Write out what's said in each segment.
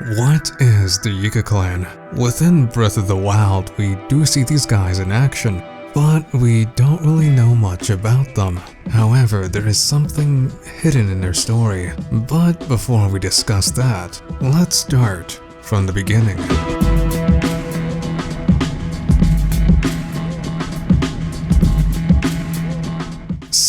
What is the Yiga Clan? Within Breath of the Wild, we do see these guys in action, but we don't really know much about them. However, there is something hidden in their story. But before we discuss that, let's start from the beginning.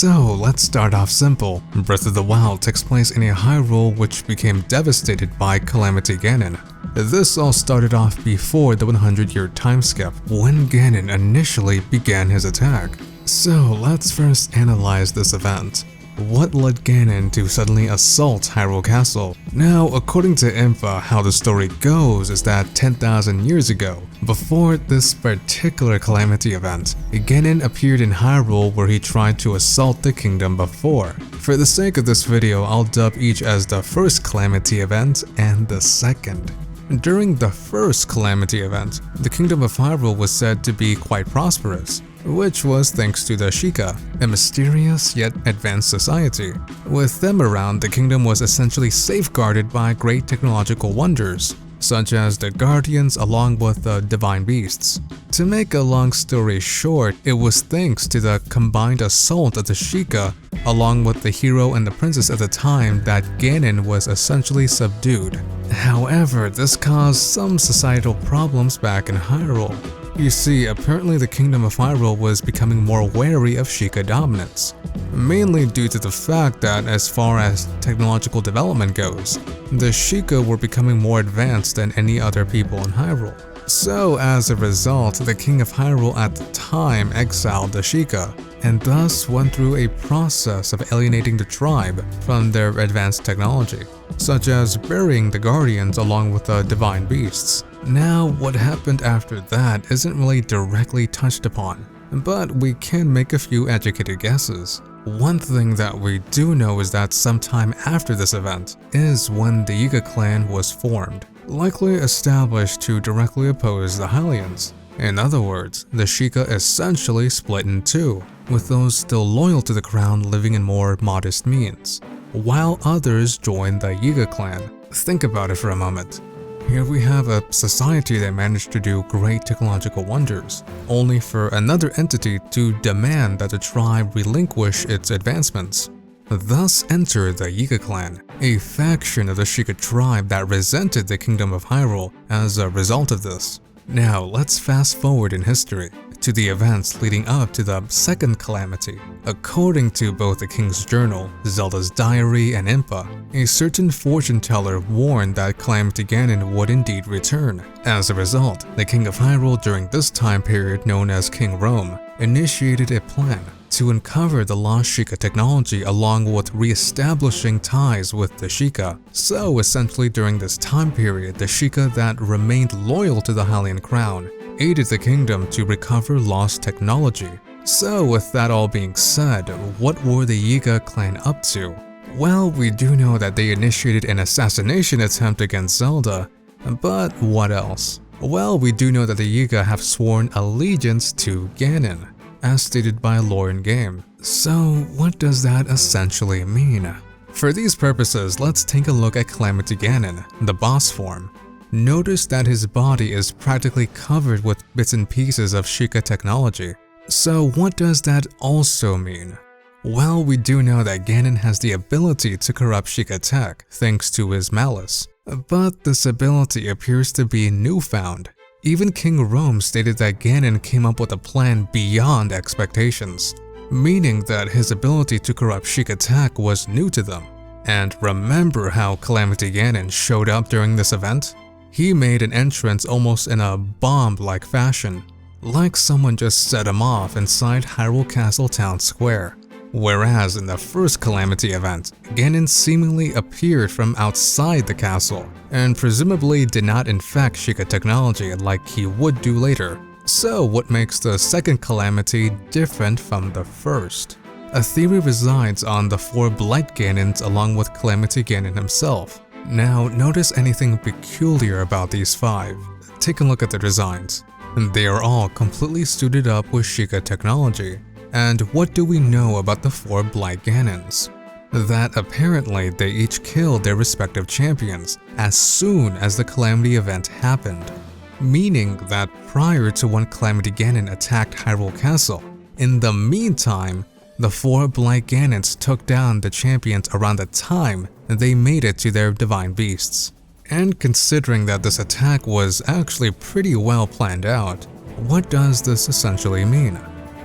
So let's start off simple. Breath of the Wild takes place in a Hyrule which became devastated by Calamity Ganon. This all started off before the 100-year time skip, when Ganon initially began his attack. So let's first analyze this event. What led Ganon to suddenly assault Hyrule Castle? Now, according to Impa, how the story goes is that 10,000 years ago, before this particular calamity event, Ganon appeared in Hyrule where he tried to assault the kingdom before. For the sake of this video, I'll dub each as the first calamity event and the second. During the first calamity event, the kingdom of Hyrule was said to be quite prosperous, which was thanks to the Sheikah, a mysterious yet advanced society. With them around, the kingdom was essentially safeguarded by great technological wonders, such as the Guardians along with the Divine Beasts. To make a long story short, it was thanks to the combined assault of the Sheikah along with the hero and the princess at the time that Ganon was essentially subdued. However, this caused some societal problems back in Hyrule. You see, apparently the kingdom of Hyrule was becoming more wary of Sheikah dominance, mainly due to the fact that as far as technological development goes, the Sheikah were becoming more advanced than any other people in Hyrule. So as a result, the king of Hyrule at the time exiled the Sheikah, and thus went through a process of alienating the tribe from their advanced technology, such as burying the Guardians along with the Divine Beasts. Now, what happened after that isn't really directly touched upon, but we can make a few educated guesses. One thing that we do know is that sometime after this event is when the Yiga Clan was formed, likely established to directly oppose the Hylians. In other words, the Sheikah essentially split in two, with those still loyal to the crown living in more modest means, while others joined the Yiga Clan. Think about it for a moment. Here we have a society that managed to do great technological wonders, only for another entity to demand that the tribe relinquish its advancements. Thus entered the Yiga Clan, a faction of the Sheikah Tribe that resented the kingdom of Hyrule as a result of this. Now let's fast forward in history to the events leading up to the second calamity. According to both the King's Journal, Zelda's Diary, and Impa, a certain fortune teller warned that Calamity Ganon would indeed return. As a result, the King of Hyrule during this time period known as King Rome initiated a plan to uncover the lost Sheikah technology along with re-establishing ties with the Sheikah. So essentially during this time period, the Sheikah that remained loyal to the Hylian crown aided the kingdom to recover lost technology. So with that all being said, what were the Yiga Clan up to? Well, we do know that they initiated an assassination attempt against Zelda, but what else? Well, we do know that the Yiga have sworn allegiance to Ganon, as stated by lore in-game. So what does that essentially mean? For these purposes, let's take a look at Calamity Ganon, the boss form. Notice that his body is practically covered with bits and pieces of Sheikah technology. So what does that also mean? Well, we do know that Ganon has the ability to corrupt Sheikah tech thanks to his malice, but this ability appears to be newfound. Even King Rome stated that Ganon came up with a plan beyond expectations, meaning that his ability to corrupt Sheikah tech was new to them. And remember how Calamity Ganon showed up during this event? He made an entrance almost in a bomb-like fashion, like someone just set him off inside Hyrule Castle Town Square. Whereas in the first calamity event, Ganon seemingly appeared from outside the castle, and presumably did not infect Sheikah technology like he would do later. So what makes the second calamity different from the first? A theory resides on the four Blight Ganons along with Calamity Ganon himself. Now notice anything peculiar about these five. Take a look at the designs. They are all completely suited up with Sheikah technology. And what do we know about the four Blight Ganons? that apparently they each killed their respective champions as soon as the Calamity event happened, meaning that prior to when Calamity Ganon attacked Hyrule Castle, in the meantime, the 4 Blight Ganons took down the champions around the time they made it to their divine beasts. And considering that this attack was actually pretty well planned out, what does this essentially mean?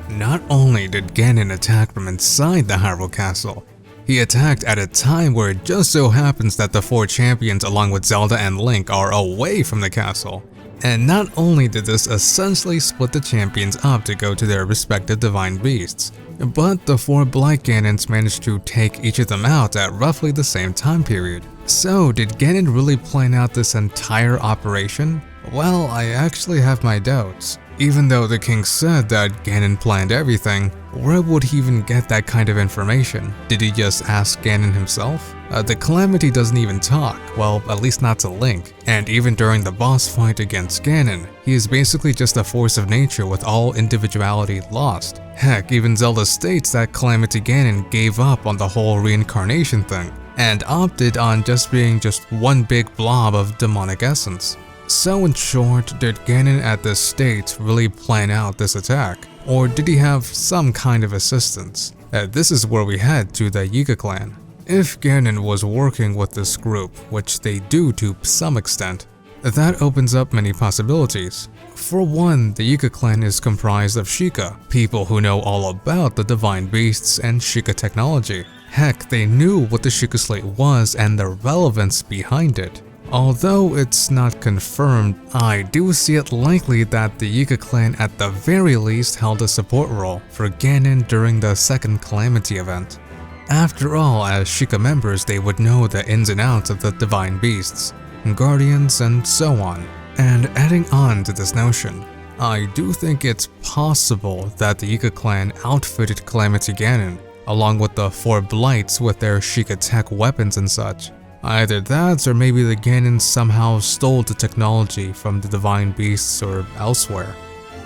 Not only did Ganon attack from inside the Hyrule Castle, he attacked at a time where it just so happens that the 4 champions along with Zelda and Link are away from the castle. And not only did this essentially split the champions up to go to their respective divine beasts, but the 4 Blight Ganons managed to take each of them out at roughly the same time period. So did Ganon really plan out this entire operation? Well, I actually have my doubts. Even though the king said that Ganon planned everything, where would he even get that kind of information? Did he just ask Ganon himself? The Calamity doesn't even talk, well, at least not to Link, and even during the boss fight against Ganon, he is basically just a force of nature with all individuality lost. Heck, even Zelda states that Calamity Ganon gave up on the whole reincarnation thing, and opted on just being just one big blob of demonic essence. So in short, did Ganon at this state really plan out this attack? Or did he have some kind of assistance? This is where we head to the Yiga Clan. If Ganon was working with this group, which they do to some extent, that opens up many possibilities. For one, the Yiga Clan is comprised of Sheikah, people who know all about the divine beasts and Sheikah technology. Heck, they knew what the Sheikah Slate was and the relevance behind it. Although it's not confirmed, I do see it likely that the Yiga Clan at the very least held a support role for Ganon during the second Calamity event. After all, as Sheikah members, they would know the ins and outs of the divine beasts, guardians, and so on. And adding on to this notion, I do think it's possible that the Yiga Clan outfitted Calamity Ganon, along with the 4 Blights with their Sheikah tech weapons and such. Either that, or maybe the Ganons somehow stole the technology from the divine beasts or elsewhere.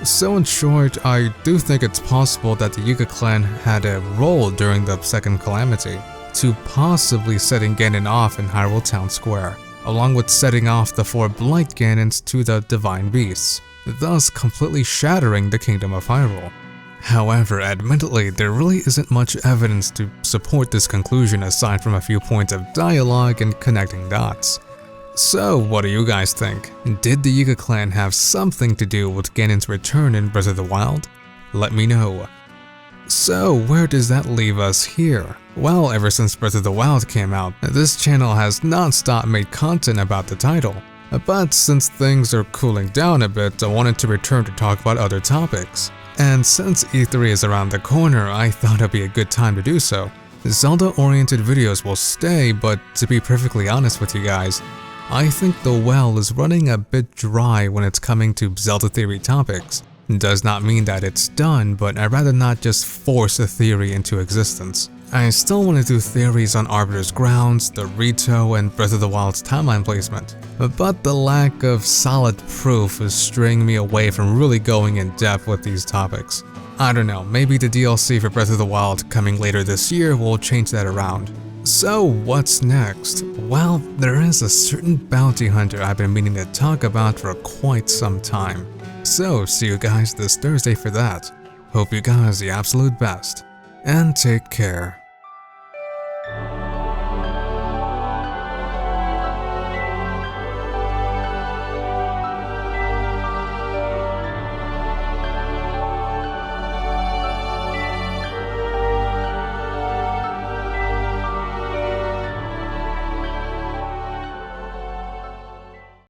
So in short, I do think it's possible that the Yiga Clan had a role during the second Calamity, to possibly setting Ganon off in Hyrule Town Square, along with setting off the 4 Blight Ganons to the divine beasts, thus completely shattering the Kingdom of Hyrule. However, admittedly, there really isn't much evidence to support this conclusion aside from a few points of dialogue and connecting dots. So, what do you guys think? Did the Yiga Clan have something to do with Ganon's return in Breath of the Wild? Let me know. So, where does that leave us here? Well, ever since Breath of the Wild came out, this channel has non-stop made content about the title. But since things are cooling down a bit, I wanted to return to talk about other topics. And since E3 is around the corner, I thought it'd be a good time to do so. Zelda-oriented videos will stay, but to be perfectly honest with you guys, I think the well is running a bit dry when it's coming to Zelda theory topics. Does not mean that it's done, but I'd rather not just force a theory into existence. I still want to do theories on Arbiter's Grounds, the Rito, and Breath of the Wild's timeline placement, but the lack of solid proof is straying me away from really going in depth with these topics. I don't know, maybe the DLC for Breath of the Wild coming later this year will change that around. So what's next? Well, there is a certain bounty hunter I've been meaning to talk about for quite some time. So see you guys this Thursday for that. Hope you guys the absolute best, and take care.